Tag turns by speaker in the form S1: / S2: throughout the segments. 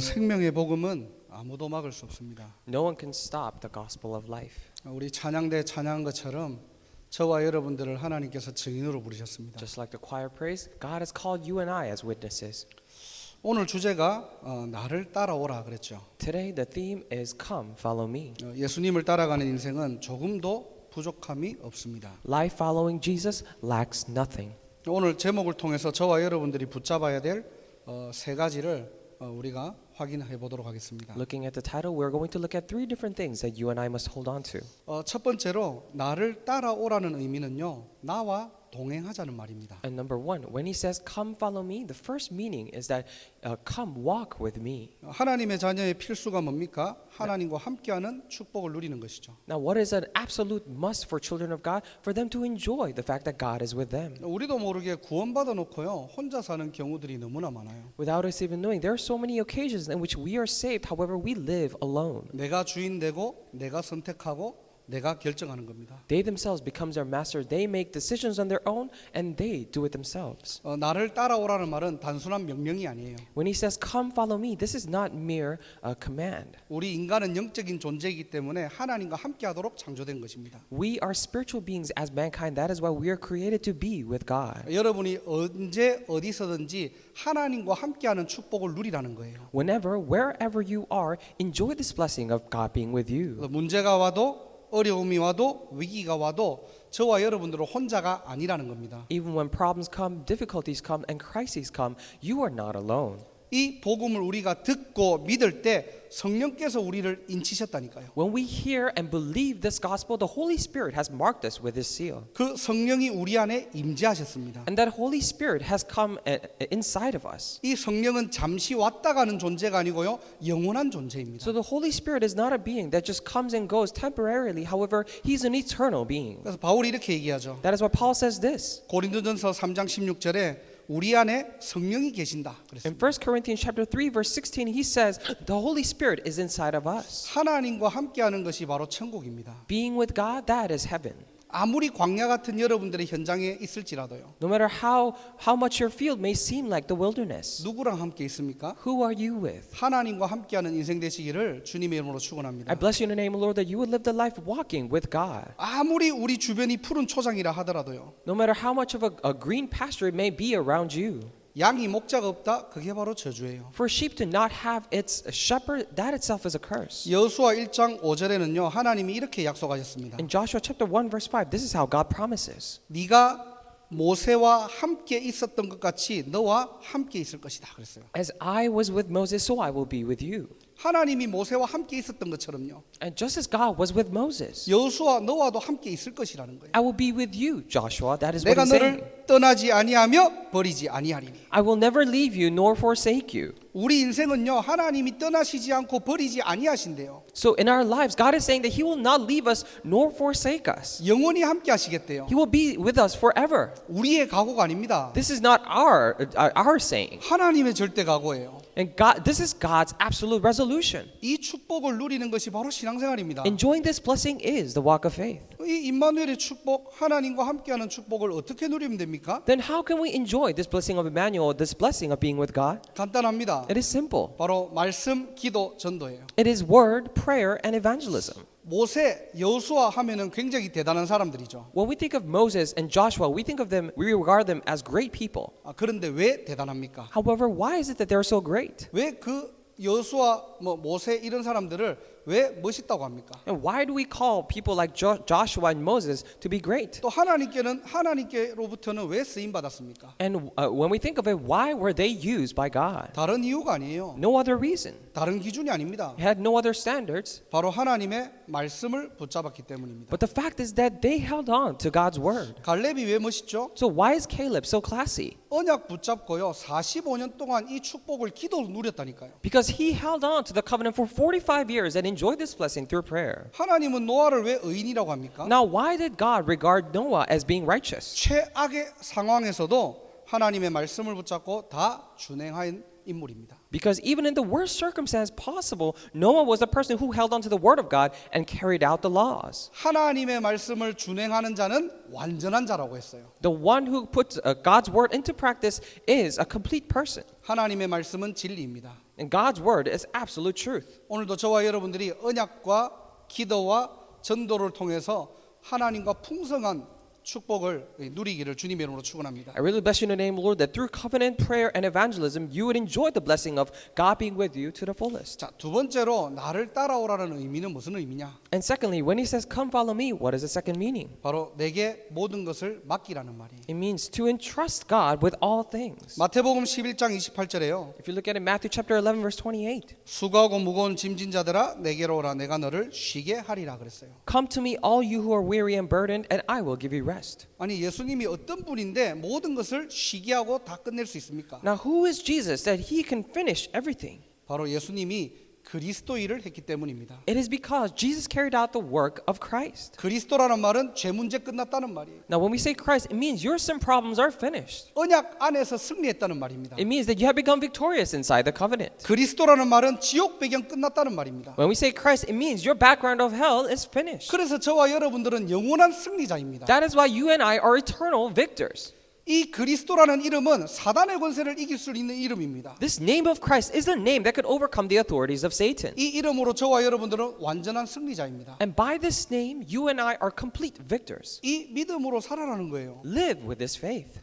S1: 생명의 복음은 아무도 막을 수 없습니다.
S2: No one can stop the gospel of life.
S1: 우리 찬양대 찬양한 것처럼 저와 여러분들을 하나님께서 증인으로 부르셨습니다.
S2: Just like the choir prays, God has called you and I as witnesses.
S1: 오늘 주제가 나를 따라오라 그랬죠.
S2: Today the theme is Come, follow me.
S1: 예수님을 따라가는 인생은 조금도 부족함이 없습니다.
S2: Life following Jesus lacks nothing.
S1: 오늘 제목을 통해서 저와 여러분들이 붙잡아야 될 세 가지를 우리가 확인해 보도록 하겠습니다.
S2: Looking at the title, we're going to look at three different things that you and I must hold on to.
S1: 첫 번째로 나를 따라오라는 의미는요, 나와 동행하자는 말입니다.
S2: And number one, when he says, come follow me, the first meaning is that come walk with me.
S1: 하나님의 자녀의 필수가 뭡니까? 하나님과 함께하는 축복을 누리는 것이죠.
S2: Now, what is an absolute must for children of God? For them to enjoy the fact that God is with them.
S1: 우리도 모르게 구원받아 놓고요, 혼자 사는 경우들이 너무나 많아요.
S2: Without us even knowing, there are so many occasions in which we are saved, however, we live alone.
S1: 내가 주인 되고 내가 선택하고 내가 결정하는 겁니다.
S2: They themselves become their masters. They make decisions on their own and they do it themselves.
S1: 나를 따라오라는 말은 단순한 명령이 아니에요.
S2: When he says, come follow me, this is not mere command.
S1: 우리 인간은 영적인 존재이기 때문에 하나님과 함께하도록 창조된 것입니다.
S2: We are spiritual beings as mankind. That is why we are created to be with God.
S1: 여러분이 언제 어디서든지 하나님과 함께하는 축복을 누리라는 거예요.
S2: Whenever, wherever you are, enjoy this blessing of God being with you.
S1: 문제가 와도 어려움이 와도 위기가 와도 저와 여러분들은 혼자가 아니라는 겁니다.
S2: Even when problems come, difficulties come, and crises come, you are not alone.
S1: 이 복음을 우리가 듣고 믿을 때 성령께서 우리를 인치셨다니까요.
S2: When we hear and believe this gospel, the Holy Spirit has marked us with His seal.
S1: 그 성령이 우리 안에 임재하셨습니다.
S2: And that Holy Spirit has come inside of us.
S1: 이 성령은 잠시 왔다 가는 존재가 아니고요, 영원한 존재입니다.
S2: So the Holy Spirit is not a being that just comes and goes temporarily. However, He's an eternal being.
S1: 그래서 바울이 이렇게 얘기하죠.
S2: That is why Paul says this.
S1: 고린도전서 3장 16절에 우리 안에 성령이 계신다
S2: In
S1: 그랬습니다.
S2: 1 Corinthians chapter 3 verse 16 he says the Holy Spirit is inside of us.
S1: 하나님과 함께하는 것이 바로 천국입니다.
S2: Being with God, that is heaven.
S1: 아무리 광야 같은 여러분들의 현장에 있을지라도요,
S2: No matter how much your field may seem like the wilderness.
S1: 누구랑 함께 있습니까?
S2: Who are you with?
S1: 하나님과 함께하는 인생 되시기를 주님의 이름으로 축원합니다.
S2: I bless you in the name of the Lord that you would live the life walking with God.
S1: 아무리 우리 주변이 푸른 초장이라 하더라도요,
S2: No matter how much of a green pasture it may be around you.
S1: 양이 목자가 없다, 그게 바로 저주예요.
S2: For a sheep to not have its shepherd, that itself is a curse.
S1: 여호수아 1장 5절에는요, 하나님이 이렇게 약속하셨습니다.
S2: In Joshua chapter 1 verse 5, this is how God promises.
S1: 네가 모세와 함께 있었던 것 같이 너와 함께 있을 것이다 그랬어요.
S2: As I was with Moses, so I will be with you.
S1: 하나님이 모세와 함께 있었던 것처럼요,
S2: And just as God was with Moses,
S1: 여호수아 너와도 함께 있을 것이라는 거예요.
S2: I will be with you, Joshua. That is what
S1: 내가
S2: he's saying.
S1: 너를 떠나지 아니하며 버리지 아니하리니.
S2: I will never leave you nor forsake you.
S1: 우리 인생은요, 하나님이 떠나시지 않고 버리지 아니하신대요.
S2: So in our lives, God is saying that He will not leave us nor forsake us.
S1: 영원히 함께 하시겠대요.
S2: He will be with us forever.
S1: 우리의 각오가 아닙니다.
S2: This is not our saying.
S1: 하나님의 절대 각오예요.
S2: And God, this is God's absolute resolution.
S1: 이 축복을 누리는 것이 바로 신앙생활입니다.
S2: Enjoying this blessing is the walk of faith.
S1: 이 임마누엘의 축복, 하나님과 함께하는 축복을 어떻게 누리면 됩니까?
S2: Then how can we enjoy this blessing of Emmanuel, this blessing of being with God?
S1: 간단합니다.
S2: It is simple.
S1: 바로 말씀, 기도, 전도예요.
S2: It is word, prayer, and evangelism.
S1: 모세, 여호수아 하면은 굉장히 대단한 사람들이죠.
S2: When we think of Moses and Joshua, we think of them, we regard them as great people.
S1: 그런데 왜 대단합니까?
S2: However, why is it that they're so great?
S1: 왜 그 여호수아, 모세 이런 사람들을 왜 멋있다고 합니까?
S2: And why do we call people like Joshua and Moses to be great?
S1: 또 하나님께로부터는 왜 쓰임 받았습니까?
S2: And when we think of it, why were they used by God?
S1: 다른 이유가 아니에요.
S2: No other reason.
S1: 다른 기준이 아닙니다.
S2: They had no other standards.
S1: 바로 하나님의 말씀을 붙잡았기 때문입니다.
S2: But the fact is that they held on to God's word.
S1: 갈렙이 왜 멋있죠?
S2: So why is Caleb so classy?
S1: 언약 붙잡고요, 45년 동안 이 축복을 기도로 누렸다니까요.
S2: Because he held on to the covenant for 45 years and enjoyed this blessing through prayer.
S1: 하나님은 노아를 왜 의인이라고 합니까?
S2: Now, why did God regard Noah as being righteous?
S1: 최악의 상황에서도 하나님의 말씀을 붙잡고 다 준행한 인물입니다.
S2: Because even in the worst circumstance possible, Noah was the person who held on to the word of God and carried out the laws.
S1: 하나님의 말씀을 준행하는 자는 완전한 자라고 했어요.
S2: The one who puts God's word into practice is a complete person.
S1: 하나님의 말씀은 진리입니다.
S2: And God's word is absolute truth.
S1: 오늘도 저와 여러분들이 언약과 기도와 전도를 통해서 하나님과 풍성한 축복을 누리기를 주님의 이름으로 축원합니다.
S2: I really bless you in the name, Lord, that through covenant, prayer, and evangelism, you would enjoy the blessing of God being with you to the fullest.
S1: 자, 두 번째로 나를 따라오라는 의미는 무슨 의미냐?
S2: And secondly, when he says, come follow me, what is the second meaning?
S1: 바로 내게 모든 것을 맡기라는 말이에요.
S2: It means to entrust God with all things.
S1: 마태복음 11장 28절에요.
S2: If you look at it, Matthew chapter 11, verse 28.
S1: 수고하고 무거운 짐진 자들아 내게로 오라 내가 너를 쉬게 하리라 그랬어요.
S2: Come to me, all you who are weary and burdened, and I will give you rest.
S1: 아니 예수님이 어떤 분인데 모든 것을 쉬게 하고 다 끝낼 수 있습니까?
S2: Now, who is Jesus that he can finish everything?
S1: 바로 예수님이 그리스도 일을 했기 때문입니다.
S2: It is because Jesus carried out the work of Christ.
S1: 그리스도라는 말은 죄 문제 끝났다는 말이에요.
S2: Now, when we say Christ, it means your sin problems are finished.
S1: 언약 안에서 승리했다는 말입니다.
S2: It means that you have become victorious inside the covenant.
S1: 그리스도라는 말은 지옥 배경 끝났다는 말입니다.
S2: When we say Christ, it means your background of hell is finished.
S1: 그래서 저와 여러분들은 영원한 승리자입니다.
S2: That is why you and I are eternal victors.
S1: 이 그리스도라는 이름은 사단의 권세를 이길 수 있는 이름입니다.
S2: This name of Christ is the name that could overcome the authorities of Satan.
S1: 이 이름으로 저와 여러분들은 완전한 승리자입니다.
S2: And by this name, you and I are complete victors.
S1: 이 믿음으로 살아라는 거예요.
S2: Live with this faith.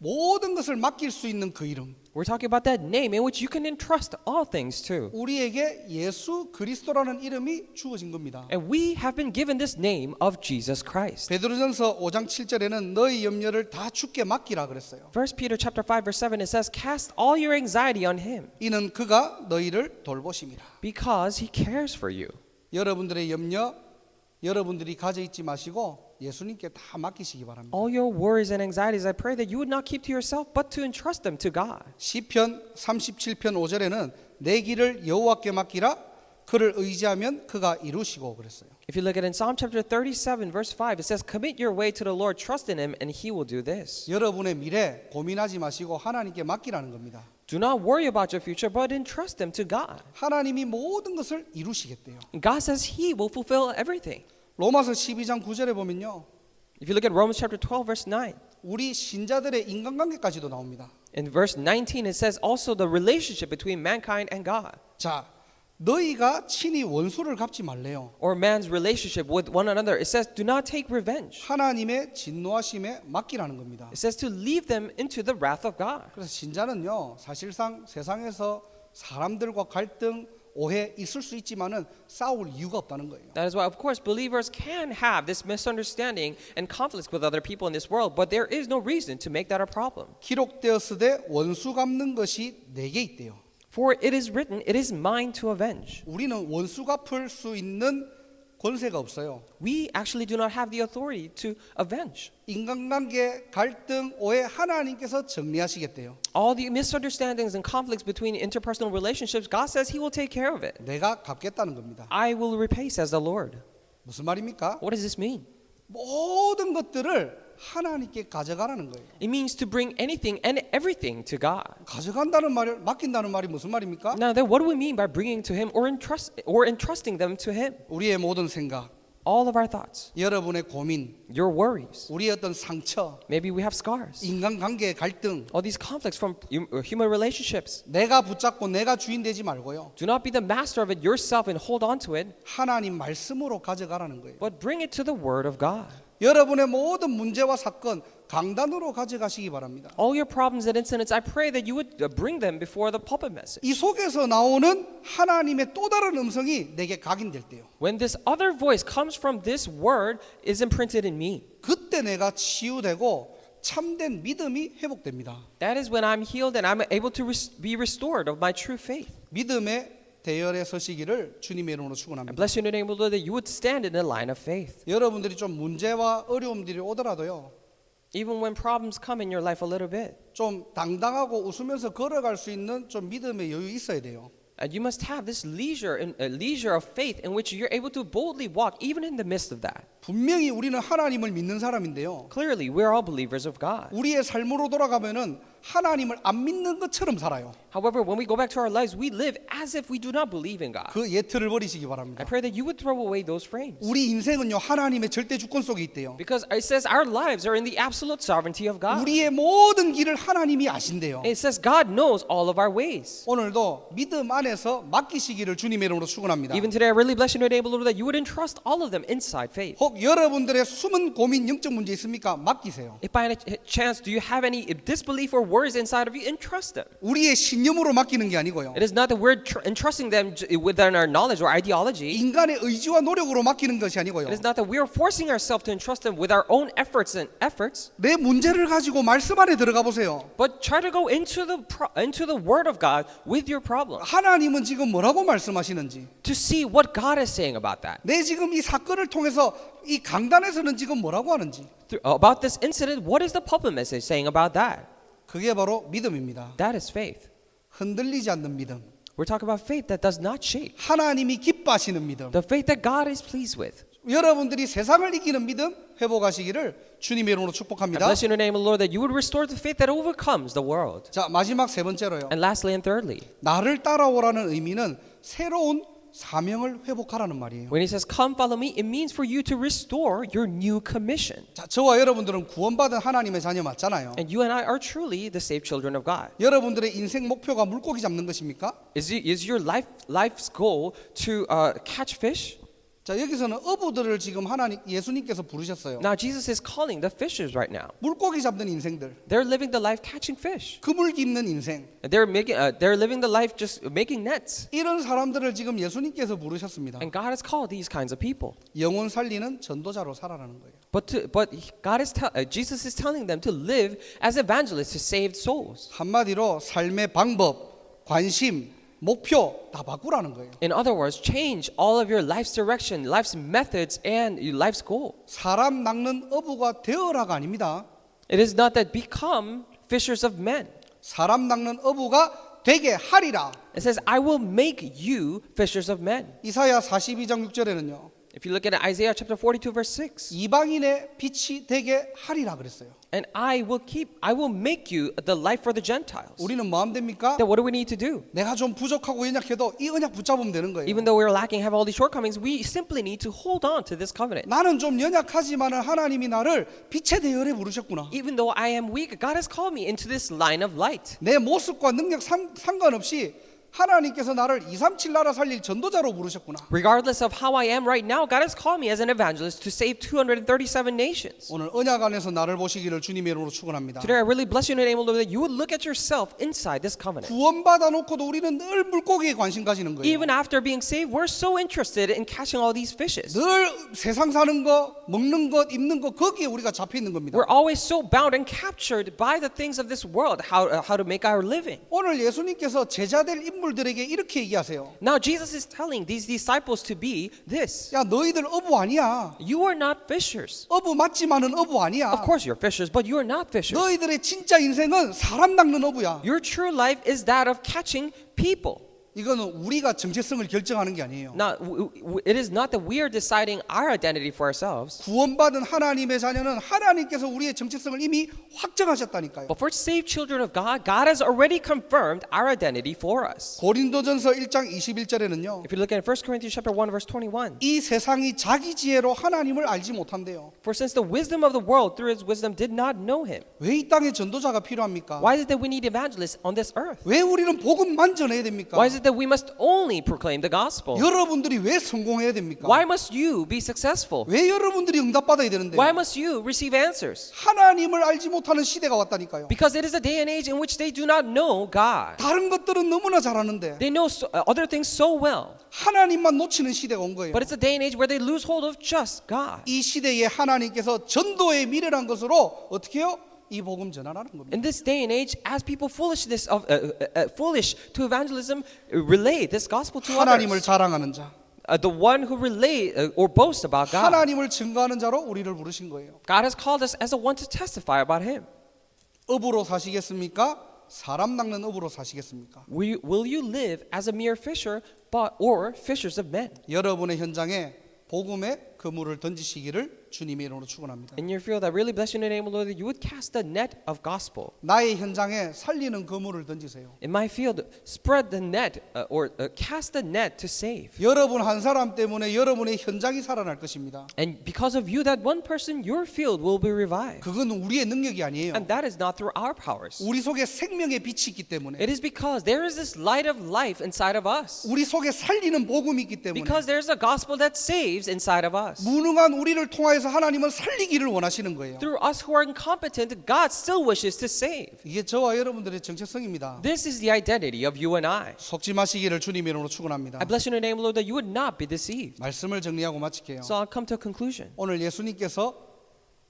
S1: 모든 것을 맡길 수 있는 그 이름.
S2: We're talking about that name in which you can entrust all things to.
S1: 우리에게 예수 그리스도라는 이름이 주어진 겁니다.
S2: And we have been given this name of Jesus Christ.
S1: 베드로전서 5장 7절에는 너희 염려를 다 주께 맡기라 그랬어요.
S2: 1 Peter chapter 5 verse 7 it says cast all your anxiety on him
S1: 이는 그가 너희를 돌보심이라.
S2: because he cares for you.
S1: 여러분들의 염려 여러분들이 가져 있지 마시고 예수님께 다 맡기시기 바랍니다.
S2: All your worries and anxieties I pray that you would not keep to yourself but to entrust them to God.
S1: 시편 37편 5절에는 내 길을 여호와께 맡기라 그를 의지하면 그가 이루시고 그랬어요.
S2: If you look at it in Psalm chapter 37 verse 5 it says commit your way to the Lord trust in him and he will do this.
S1: 여러분의 미래 고민하지 마시고 하나님께 맡기라는 겁니다.
S2: Do not worry about your future but entrust them to God.
S1: 하나님이 모든 것을 이루시겠대요.
S2: God says he will fulfill everything.
S1: 로마서 12장 9절에 보면요.
S2: If you look at Romans chapter 12 verse 9
S1: 우리 신자들의 인간관계까지도 나옵니다.
S2: in verse 19 it says also the relationship between mankind and God.
S1: 자, 너희가 친히 원수를 갚지 말래요.
S2: Or man's relationship with one another. It says, do not take revenge.
S1: 하나님의 진노하심에 맡기라는 겁니다.
S2: It says to leave them into the wrath of God.
S1: 그래서 신자는요, 사실상 세상에서 사람들과 갈등, 오해 있을 수 있지만은 싸울 이유가 없다는 거예요.
S2: That is why, of course, believers can have this misunderstanding and conflicts with other people in this world, but there is no reason to make that a problem.
S1: 기록되었으되 원수 갚는 것이 내게 있대요.
S2: For it is written, it is mine to avenge.
S1: 우리는 원수 갚을 수 있는 권세가 없어요.
S2: We actually do not have the authority to avenge.
S1: 인간관계 갈등, 오해 하나님께서 정리하시겠대요.
S2: All the misunderstandings and conflicts between interpersonal relationships, God says He will take care of it.
S1: 내가 갚겠다는 겁니다.
S2: I will repay, says the Lord.
S1: 무슨 말입니까?
S2: What does this mean?
S1: 모든 것들을 하나님께 가져가라는 거예요.
S2: It means to bring anything and everything to God.
S1: 가져간다는 말을 맡긴다는 말이 무슨 말입니까?
S2: Now, then, what do we mean by bringing to Him or entrusting them to Him?
S1: 우리의 모든 생각,
S2: All of our thoughts,
S1: 여러분의 고민,
S2: your worries.
S1: 우리의 어떤 상처,
S2: Maybe we have scars.
S1: 인간관계의 갈등,
S2: All these conflicts from human relationships.
S1: 내가 붙잡고 내가 주인 되지 말고요.
S2: Do not be the master of it yourself and hold on to it,
S1: 하나님 말씀으로 가져가라는 거예요.
S2: but bring it to the Word of God.
S1: 여러분의 모든 문제와 사건 강단으로 가져가시기 바랍니다.
S2: All your problems and incidents, I pray that you would bring them before the pulpit message.
S1: 이 속에서 나오는 하나님의 또 다른 음성이 내게 각인될 때요.
S2: When this other voice comes from this word is imprinted in me.
S1: 그때 내가 치유되고 참된 믿음이 회복됩니다.
S2: That is when I'm healed and I'm able to be restored of my true faith.
S1: 믿음의 대열에 서시기를 주님의 이름으로
S2: I
S1: 축원합니다.
S2: bless you in the name of the Lord that you would stand in the line of faith.
S1: 여러분들이 좀 문제와 어려움들이 오더라도요.
S2: Even when problems come in your life a little bit.
S1: 좀 당당하고 웃으면서 걸어갈 수 있는 좀 믿음의 여유 있어야 돼요.
S2: And you must have this leisure of faith in which you're able to boldly walk even in the midst of that.
S1: 분명히 우리는 하나님을 믿는 사람인데요.
S2: Clearly, we're all believers of God.
S1: 우리의 삶으로 돌아가면은 하나님을 안 믿는 것처럼 살아요.
S2: However, when we go back to our lives, we live as if we do not believe in God.
S1: 그 예틀을 버리시기
S2: I
S1: 바랍니다.
S2: pray that you would throw away those frames.
S1: 우리 인생은요 하나님의 절대 주권 속에 있대요.
S2: Because it says our lives are in the absolute sovereignty of God.
S1: 우리의 모든 길을 하나님이 아신대요.
S2: It says God knows all of our ways.
S1: 오늘도 믿음 안에서 맡기시기를 주님의 이름으로 축원합니다.
S2: Even today, I really bless your name, Lord, that you would entrust all of them inside faith.
S1: 혹 여러분들의 숨은 고민 영적 문제 있습니까? 맡기세요.
S2: If by any chance do you have any disbelief or worries inside of you, entrust them.
S1: 우리의 신념으로 맡기는 게 아니고요.
S2: It is not that we're entrusting them within our knowledge or ideology.
S1: 인간의 의지와 노력으로 맡기는 것이 아니고요.
S2: It is not that we are forcing ourselves to entrust them with our own efforts.
S1: 내 문제를 가지고 말씀 안에 들어가 보세요.
S2: But try to go into the Word of God with your problem
S1: 하나님은 지금 뭐라고 말씀하시는지,
S2: to see what God is saying about that.
S1: 내 지금 이 사건을 통해서 이 강단에서는 지금 뭐라고 하는지,
S2: About this incident, what is the pulpit message saying about that?
S1: 그게 바로 믿음입니다.
S2: That is faith.
S1: 흔들리지 않는 믿음,
S2: We're talking about faith that does not shake.
S1: 하나님이 기뻐하시는 믿음,
S2: The faith that God is pleased with.
S1: 여러분들이 세상을 이기는 믿음 회복하시기를 주님의 이름으로
S2: I
S1: 축복합니다.
S2: bless you in the name of the Lord that you would restore the faith that overcomes the world.
S1: 자, 마지막 세 번째로요.
S2: And lastly and thirdly,
S1: 나를 따라오라는 의미는 새로운 사명을 회복하라는 말이에요.
S2: when he says, come follow me, it means for you to restore your new commission.
S1: 자, 저와 여러분들은 구원받은 하나님의 자녀 맞잖아요.
S2: And you and I are truly the saved children of God.
S1: 여러분들의 인생 목표가 물고기 잡는 것입니까?
S2: Is your life's goal to catch fish?
S1: 자, 여기서는 어부들을 지금 예수님께서 부르셨어요.
S2: Now Jesus is calling the fishers right now.
S1: 물고기 잡는 인생들,
S2: They're living the life catching fish.
S1: 그물 깁는 인생,
S2: They're living the life just making nets.
S1: 이런 사람들을 지금 예수님께서 부르셨습니다.
S2: And God has called these kinds of people.
S1: 영혼 살리는 전도자로 살아라는 거예요.
S2: But Jesus is telling them to live as evangelists to save souls.
S1: 한마디로 삶의 방법, 관심, 목표 다 바꾸라는 거예요.
S2: In other words, change all of your life's direction, life's methods, and your life's goal.
S1: 사람 낚는 어부가 되어라가 아닙니다.
S2: It is not that become fishers of men.
S1: 사람 낚는 어부가 되게 하리라.
S2: It says, I will make you fishers of men.
S1: 이사야 42장 6절에는요.
S2: If you look at Isaiah chapter 42 verse 6,
S1: 이방인의 빛이 되게 하리라 그랬어요.
S2: and I will make you the light for the Gentiles.
S1: 우리는 뭐 하면 됩니까?
S2: Then what do we need to do?
S1: 내가 좀 부족하고 연약해도 이 언약 붙잡으면 되는 거예요.
S2: Even though we're lacking, have all these shortcomings, we simply need to hold on to this covenant.
S1: 나는 좀 연약하지만 하나님이 나를 빛의 대열에 부르셨구나.
S2: Even though I am weak, God has called me into this line of light.
S1: 내 모습과 능력 상관없이 하나님께서 나를 237 나라 살릴 전도자로 부르셨구나.
S2: Regardless of how I am right now, God has called me as an evangelist to save 237 nations.
S1: 오늘 언약 안에서 나를 보시기를 주님의 이름으로 축원합니다.
S2: Today I really bless you in the name of the Lord that you would look at yourself inside this covenant.
S1: 구원받아 놓고도 우리는 늘 물고기에 관심 가지는 거예요.
S2: Even after being saved, we're so interested in catching all these fishes.
S1: 늘 세상 사는 거, 먹는 것, 입는 것 거기에 우리가 잡혀 있는 겁니다.
S2: We're always so bound and captured by the things of this world, how to make our living.
S1: 오늘 예수님께서 제자될 인물들에게 이렇게 얘기하세요.
S2: Now Jesus is telling these disciples to be this.
S1: 야, 너희들 어부 아니야.
S2: You are not fishers.
S1: 어부 맞지만은 어부 아니야.
S2: Of course you're fishers, but you are not fishers.
S1: 너희들의 진짜 인생은 사람 낚는 어부야.
S2: Your true life is that of catching people.
S1: 이거는 우리가 정체성을 결정하는 게 아니에요.
S2: Now, it is not that we are deciding our identity for ourselves.
S1: 구원받은 하나님의 자녀는 하나님께서 우리의 정체성을 이미 확정하셨다니까요.
S2: But for saved children of God, God has already confirmed our identity for us.
S1: 고린도전서 1장 21절에는요.
S2: If you look at 1 Corinthians chapter 1 verse 21,
S1: 이 세상이 자기 지혜로 하나님을 알지 못한대요.
S2: for since the wisdom of the world through its wisdom did not know him,
S1: 왜 이 땅에 전도자가 필요합니까?
S2: why is it that we need evangelists on this earth?
S1: 왜 우리는 복음만 전해야 됩니까?
S2: Why is it that we must only proclaim the gospel?
S1: 여러분들이 왜 성공해야 됩니까?
S2: Why must you be successful?
S1: 왜 여러분들이 응답받아야 되는데?
S2: Why must you receive answers?
S1: 하나님을 알지 못하는 시대가 왔다니까요.
S2: Because it is a day and age in which they do not know God.
S1: 다른 것들은 너무나 잘하는데
S2: They know other things so well.
S1: 하나님만 놓치는 시대가 온 거예요.
S2: But it's a day and age where they lose hold of just God.
S1: 이 시대에 하나님께서 전도의 미래란 것으로 어떻게 해요? 이 복음 전하라는 겁니다.
S2: In this day and age, as people foolish to evangelism, relay this gospel to
S1: 하나님을
S2: others.
S1: 자랑하는 자,
S2: The one who relay or boast about God.
S1: 하나님을 증거하는 자로 우리를 부르신 거예요.
S2: God has called us as a one to testify about Him.
S1: 어부로 사시겠습니까? 사람 낚는 어부로 사시겠습니까?
S2: Will you live as a mere fisher, or fishers of men?
S1: 여러분의 현장에 복음의 그물을 던지시기를 주님의 이름으로 축원합니다.
S2: In your field, I really bless you in the name of the Lord that you would cast the net of gospel.
S1: 나의 현장에 살리는 그물을 던지세요.
S2: In my field, spread the net or cast the net to save.
S1: 여러분 한 사람 때문에 여러분의 현장이 살아날 것입니다.
S2: And because of you, that one person, your field will be revived.
S1: 그건 우리의 능력이 아니에요.
S2: And that is not through our powers.
S1: 우리 속에 생명의 빛이 있기 때문에,
S2: It is because there is this light of life inside of us.
S1: 우리 속에 살리는 복음이 있기 때문에,
S2: Because there's a gospel that saves inside of us.
S1: 무능한 우리를 통하여서 하나님은 살리기를 원하시는 거예요.
S2: Through us who are incompetent, God still wishes to save.
S1: 이게 저와 여러분들의 정체성입니다.
S2: This is the identity of you and I.
S1: 속지 마시기를 주님의 이름으로 축원합니다.
S2: I bless you in the name of the Lord that you would not be deceived.
S1: 말씀을 정리하고 마칠게요.
S2: So I'll come to a conclusion.
S1: 오늘 예수님께서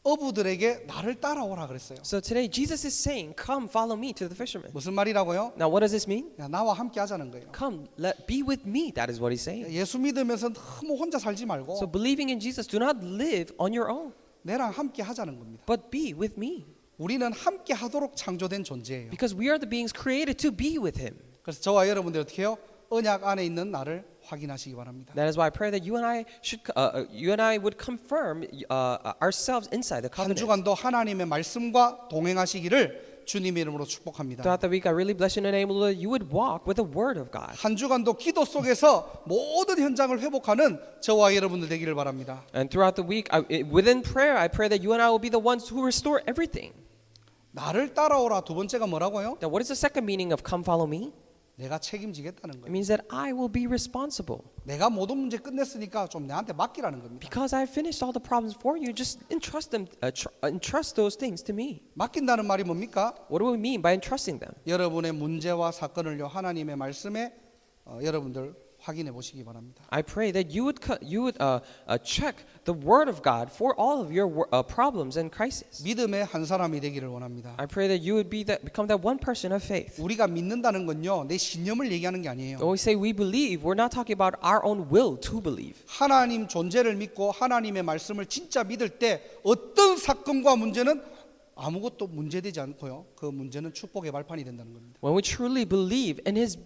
S1: 어부들에게 나를 따라오라 그랬어요.
S2: So today Jesus is saying, come follow me to the fishermen.
S1: 무슨 말이라고요?
S2: Now what does this mean?
S1: 야, 나와 함께 하자는 거예요.
S2: Come, be with me. That is what he's saying.
S1: 예수 믿으면서 너무 혼자 살지 말고
S2: So believing in Jesus, do not live on your own,
S1: 내랑 함께 하자는 겁니다.
S2: but be with me.
S1: 우리는 함께 하도록 창조된 존재예요.
S2: Because we are the beings created to be with him.
S1: 그래서 저와 여러분들 어떻게 해요? 언약 안에 있는 나를 확인하시기 바랍니다.
S2: That is why I pray that you and I would confirm ourselves inside the
S1: 한
S2: covenant.
S1: 주간도 하나님의 말씀과 동행하시기를 주님의 이름으로 축복합니다.
S2: Throughout the week, I really bless you in the name of the Lord. You would walk with the word of God.
S1: 한 주간도 기도 속에서 모든 현장을 회복하는 저와 여러분들 되기를 바랍니다.
S2: And throughout the week, within prayer, I pray that you and I will be the ones who restore everything.
S1: 나를 따라오라 두 번째가 뭐라고요?
S2: Now, what is the second meaning of come follow me?
S1: 내가 책임지겠다는
S2: It
S1: 거예요.
S2: means that I will be responsible.
S1: 내가 모든 문제 끝냈으니까 좀 내한테 맡기라는 겁니다.
S2: Because I've finished all the problems for you, just entrust those things to me.
S1: 맡긴다는 말이 뭡니까?
S2: What do we mean by entrusting them?
S1: 여러분의 문제와 사건을요 하나님의 말씀에 여러분들 확인해 보시기 바랍니다.
S2: I pray that you would check the word of God for all of your problems and crises.
S1: 믿음의 한 사람이 되기를 원합니다.
S2: I pray that you would become that one person of faith.
S1: 우리가 믿는다는 건요 내 신념을 얘기하는 게 아니에요.
S2: When we say we believe, we're not talking about our own will to believe.
S1: 하나님 존재를 믿고 하나님의 말씀을 진짜 믿을 때 어떤 사건과 문제는 아무것도 문제되지 않고요. 그 문제는 축복의 발판이 된다는 겁니다.
S2: When we truly believe in His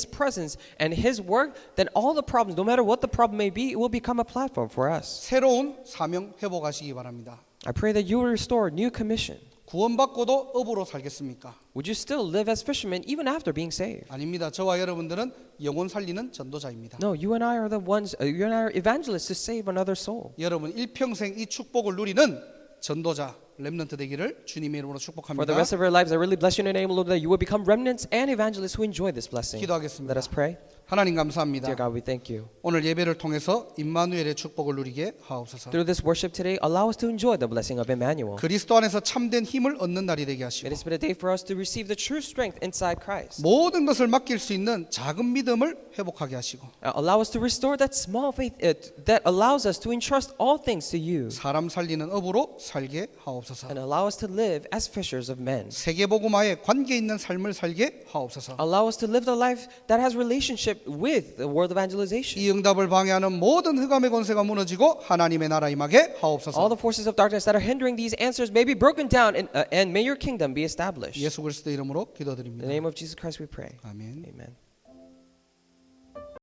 S2: presence and His work, then all the problems, no matter what the problem may be, it will become a platform for us.
S1: 새로운 사명 회복하시기 바랍니다.
S2: I pray that you will restore new commission.
S1: 구원받고도 업으로 살겠습니까?
S2: Would you still live as fishermen even after being saved?
S1: 아닙니다. 저와 여러분들은 영혼 살리는 전도자입니다.
S2: No, you and I are the ones. You and I are evangelists to save another soul.
S1: 여러분 일평생 이 축복을 누리는 전도자 렘넌트 되기를 주님의 이름으로
S2: For the
S1: 축복합니다.
S2: rest of our lives, I really bless you in the name of the Lord that you will become remnants and evangelists who enjoy this blessing.
S1: 기도하겠습니다.
S2: Let us pray.
S1: 하나님
S2: Dear
S1: 감사합니다.
S2: God, we thank you.
S1: 오늘 예배를 통해서 임마누엘의 축복을 누리게 하옵소서.
S2: Through this worship today, allow us to enjoy the blessing of Emmanuel.
S1: 그리스도 안에서 참된 힘을 얻는 날이 되게 하시고
S2: It has been a day for us to receive the true strength inside Christ.
S1: 모든 것을 맡길 수 있는 작은 믿음을 회복하게 하시고
S2: Allow us to restore that small faith that allows us to entrust all things to you.
S1: 사람 살리는 업으로 살게 하옵소서.
S2: And allow us to live as fishers of men.
S1: 세계복음화에 관계 있는 삶을 살게 하옵소서.
S2: Allow us to live the life that has relationship with the world evangelization.
S1: 이 응답을 방해하는 모든 흑암의 권세가 무너지고 하나님의 나라 임하게
S2: All
S1: 하옵소서.
S2: the forces of darkness that are hindering these answers may be broken down and may your kingdom be established.
S1: 예수 그리스도 이름으로
S2: In
S1: 기도드립니다.
S2: the name of Jesus Christ we pray.
S1: 아멘.
S2: Amen.